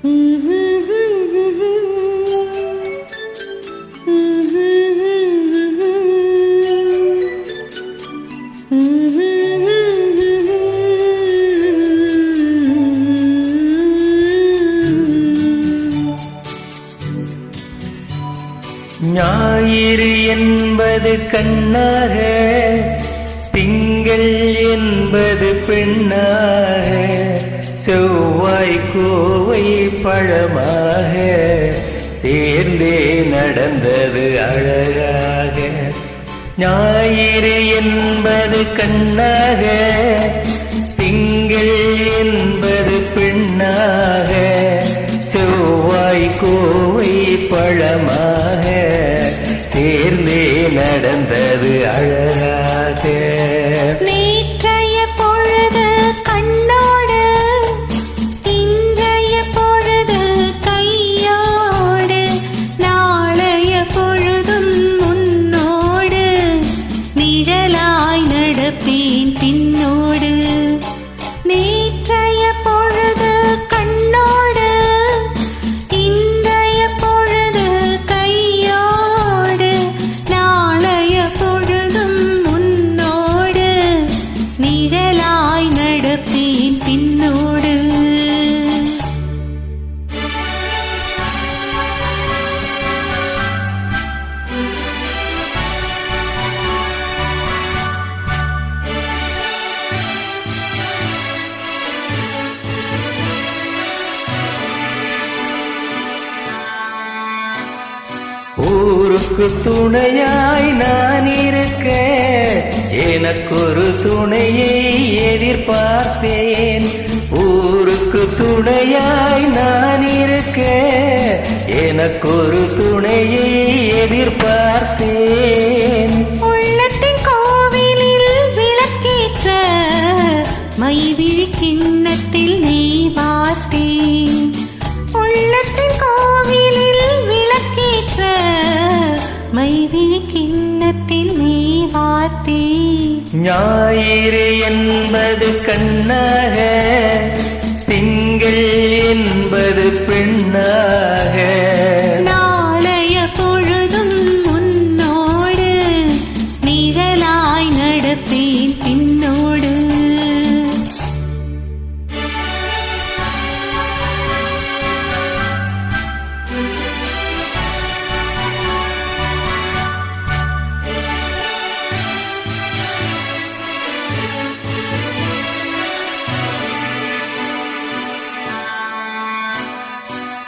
ஞாயிறு என்பது கண்ணாக, திங்கள் என்பது பெண்ணாக, செவ்வாய் கோவை பழமாக சேர்ந்தே நடந்தது அழகாக. ஞாயிறு என்பது கண்ணாக, திங்கள் என்பது பெண்ணாக, செவ்வாய் கோவை பழமாக சேர்ந்தே நடந்தது அழகாக. நேற்றைய பொழுது கண்ணோடு, இன்றைய பொழுது கையோடு, நாளைய பொழுதும் முன்னோடு, நிழலாய் நடப்பேன் பின்னோடு. நேற்றைய பொழுது கண்ணோடு, இன்றைய பொழுது கையோடு, நாளைய பொழுதும் முன்னோடு, நிழலாய் நடப்பேன் பின்னோடு. ஊருக்கு துணையாய் நான் இருக்க, எனக்கொரு துணையை எதிர்பார்த்தேன். ஊருக்கு துணையாய் நான் இருக்க, எனக்கொரு துணையை எதிர்பார்த்தேன். உள்ளத்தின் கோவிலில் விளக்கேற்ற, மைவிழி கிண்ணத்தில் நெய் வார்த்தேன். உள்ளத்தின் கோவிலில் விளக்கேற்ற, மைவிழி கிண்ணத்தில் நெய் வார்த்தேன். ஞாயிறு என்பது கண்ணாக, திங்கள் என்பது பெண்ணாக, நாளைய பொழுதும் முன்னோடு, நிழலாய் நடப்பேன் பின்னோடு.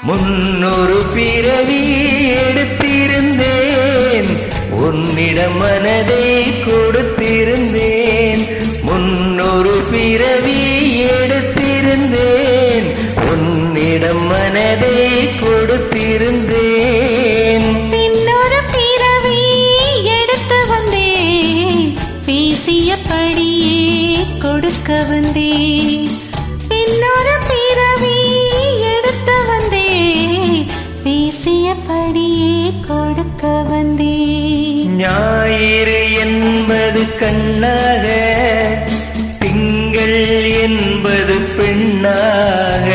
முன்னொரு பிறவி எடுத்திருந்தேன், உன்னிடம் மனதை கொடுத்திருந்தேன். முன்னொரு பிறவி எடுத்திருந்தேன், உன்னிடம் மனதை கொடுத்திருந்தேன். பின்னொரு பிறவி எடுத்து வந்தேன், பேசியபடியே கொடுக்க வந்தேன். பின்னொரு பிறவி எடுத்து வந்தேன், பேசியபடியே கொடுக்க வந்தேன். ஞாயிறு என்பது கண்ணாக, திங்கள் என்பது பெண்ணாக,